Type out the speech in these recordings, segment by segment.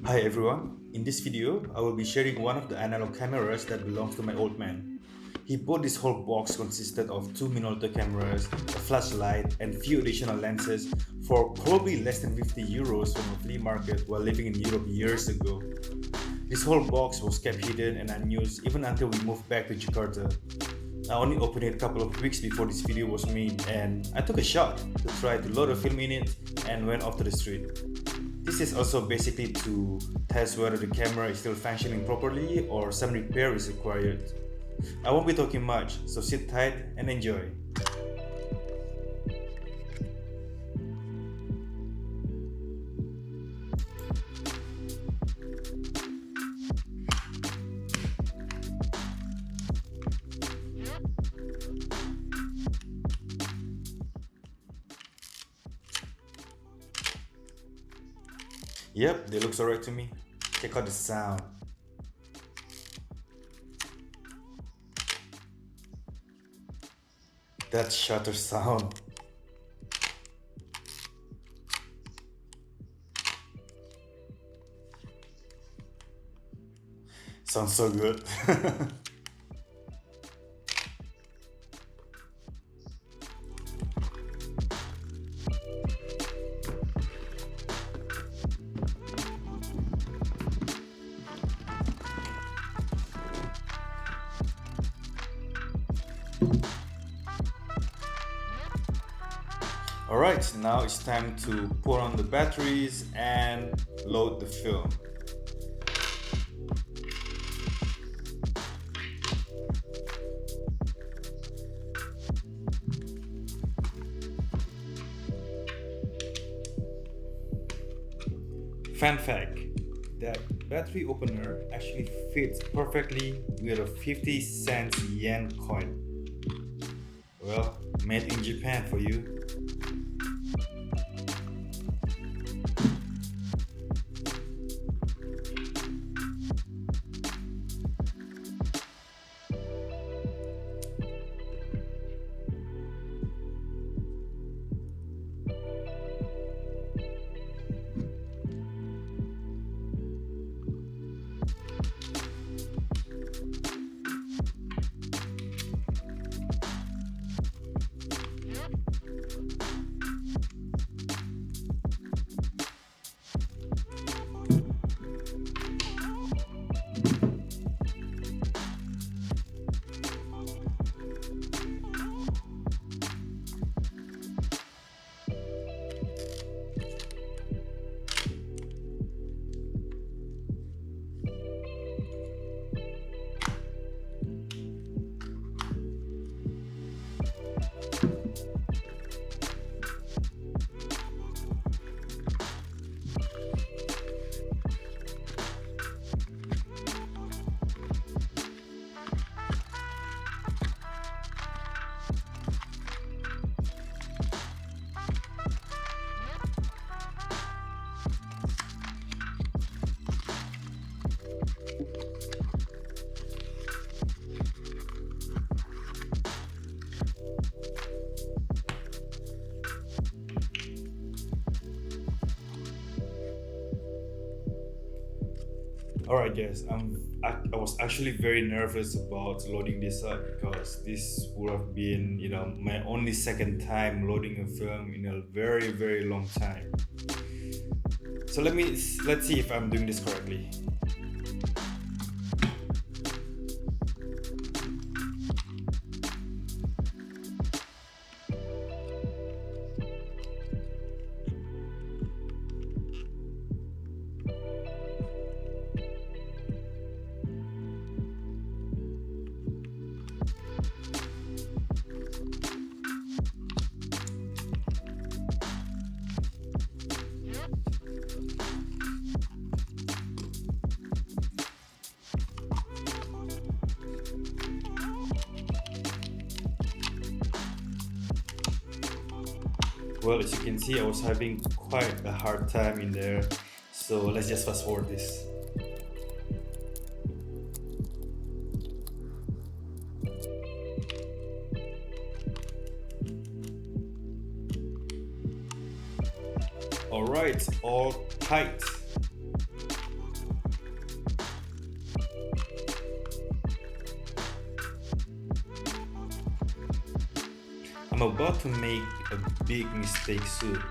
Hi everyone, in this video I will be sharing one of the analog cameras that belongs to my old man. He bought this whole box consisted of two Minolta cameras, a flashlight and few additional lenses for probably less than 50 euros from a flea market while living in Europe years ago. This whole box was kept hidden and unused even until we moved back to Jakarta. I only opened it a couple of weeks before this video was made and I took a shot to try to load a film in it and went off to the street. This is also basically to test whether the camera is still functioning properly or some repair is required. I won't be talking much, so sit tight and enjoy. Yep, they looks alright to me. Check out the sound. That shutter sound. Sounds so good. Alright, now it's time to put on the batteries and load the film. Fun fact, that battery opener actually fits perfectly with a 50-cent yen coin. Well, made in Japan for you. Alright guys, I was actually very nervous about loading this up because this would have been, my only second time loading a film in a very long time. So let's see if I'm doing this correctly. Well, as you can see, I was having quite a hard time in there, so let's just fast forward this. Alright, all tight. I'm about to make a big mistake soon.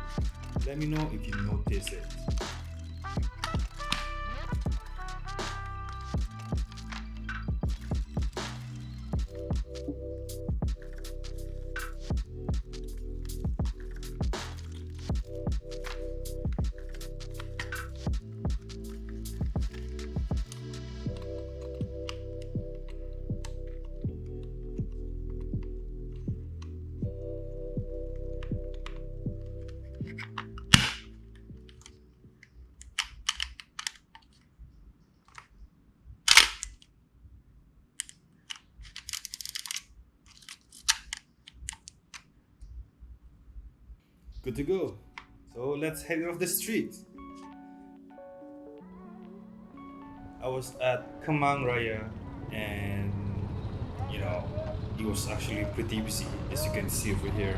Let me know if you notice it. Good to go. So let's head off the street. I was at Kemang Raya and you know it was actually pretty busy as you can see over here.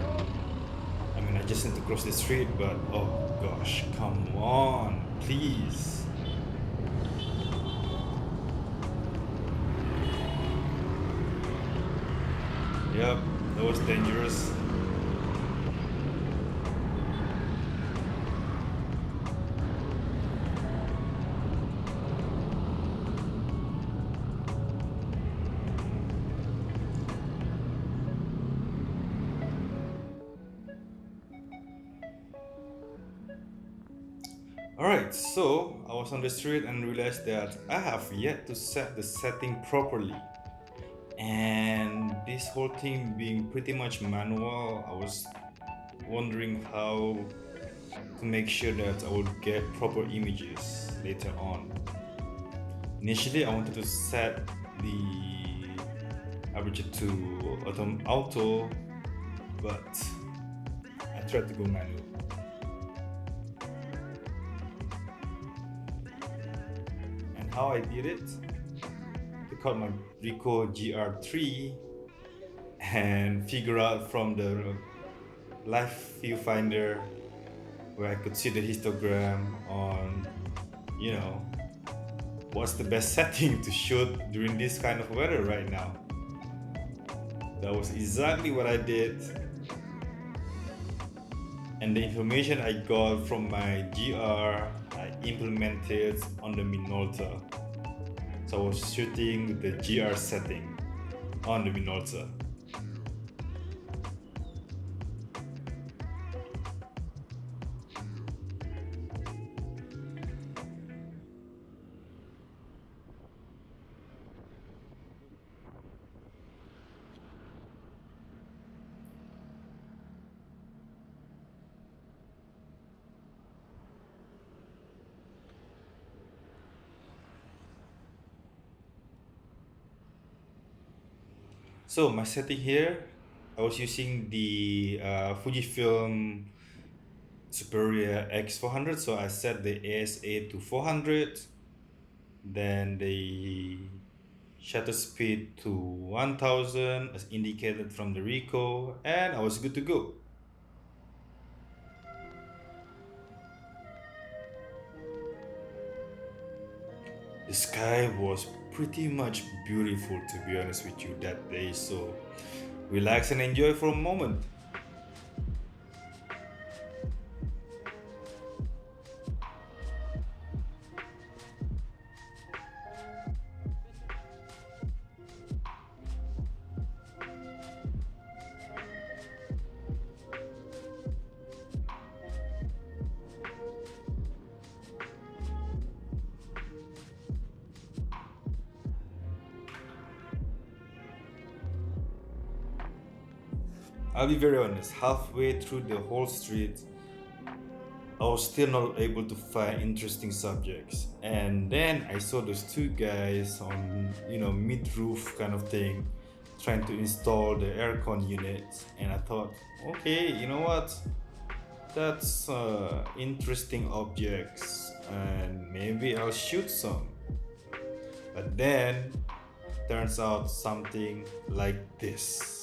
I mean I just need to cross the street but oh gosh, come on, please. Yep, that was dangerous. Alright, so I was on the street and realized that I have yet to set the setting properly. And this whole thing being pretty much manual, I was wondering how to make sure that I would get proper images later on. Initially, I wanted to set the aperture to auto, but I tried to go manual. And how I did it? Took out my Ricoh GR3 and figure out from the live viewfinder where I could see the histogram on, what's the best setting to shoot during this kind of weather right now. That was exactly what I did. And the information I got from my GR, I implemented on the Minolta. So I was shooting with the GR setting on the Minolta. So my setting here, I was using the Fujifilm Superior X400. So I set the ASA to 400, then the shutter speed to 1000 as indicated from the Ricoh, and I was good to go. The sky was pretty much beautiful, to be honest with you, that day, so relax and enjoy for a moment. I'll be very honest, halfway through the whole street, I was still not able to find interesting subjects. And then I saw those two guys on, mid-roof kind of thing, trying to install the aircon unit. And I thought, okay, you know what? That's interesting objects, and maybe I'll shoot some. But then, turns out something like this.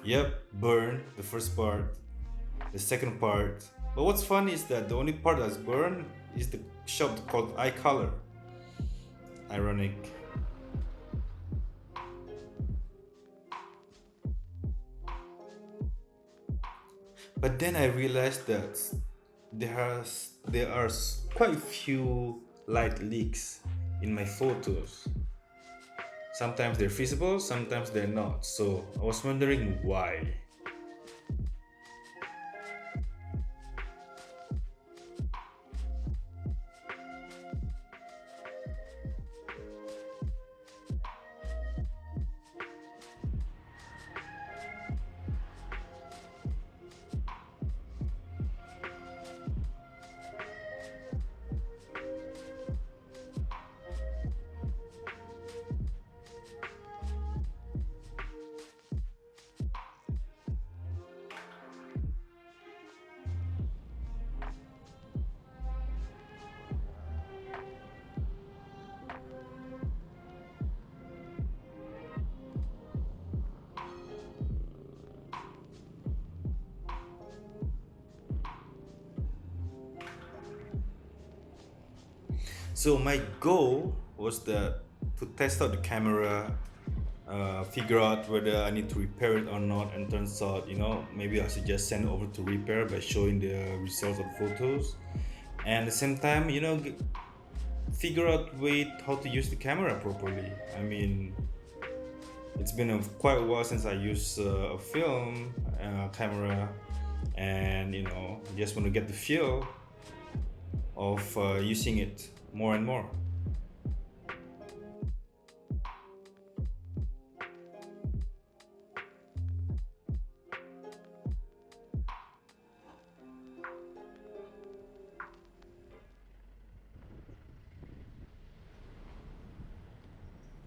Yep, burn, the first part, the second part. But what's funny is that the only part that's burned is the shot called eye color. Ironic. But then I realized that there are quite few light leaks in my photos. Sometimes they're visible, sometimes they're not. So I was wondering why. So my goal was that to test out the camera, figure out whether I need to repair it or not, and turns out, maybe I should just send it over to repair by showing the results of the photos, and at the same time, figure out how to use the camera properly. I mean, it's been quite a while since I used a film camera, and just want to get the feel of using it more and more.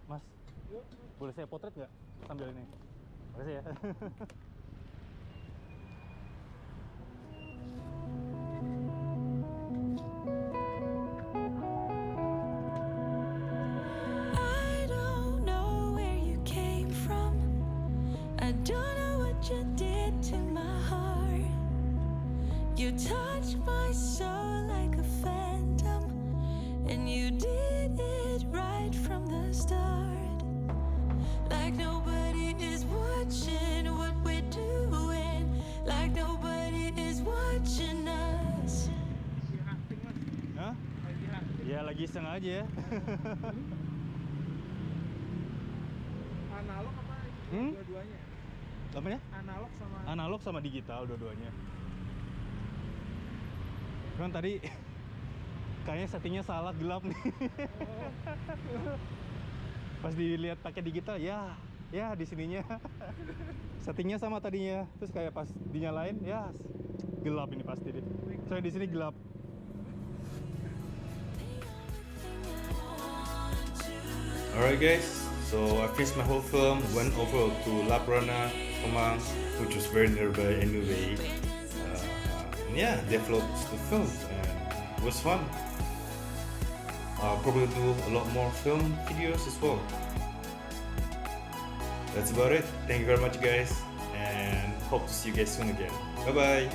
Mas, boleh saya potret nggak sambil ini? Makasih ya. I don't know where you came from. I don't know what you did to my heart. You touched my soul like a phantom, and you did it right from the start. Like nobody is watching what we're doing. Like nobody is watching us. Hah? Ya lagi iseng aja. Analog apa dua-duanya? Apanya? Analog sama digital dua-duanya. Kan tadi kayaknya settingnya salah, gelap nih. Pas dilihat pakai digital, ya di sininya settingnya sama tadinya, terus kayak pas dinyalain, ya gelap ini pasti deh. Soalnya di sini gelap. Alright guys, so I finished my whole film, went over to Laprana, Kemang, which was very nearby anyway. And yeah, developed the film and it was fun. I'll probably do a lot more film videos as well. That's about it. Thank you very much guys and hope to see you guys soon again. Bye bye.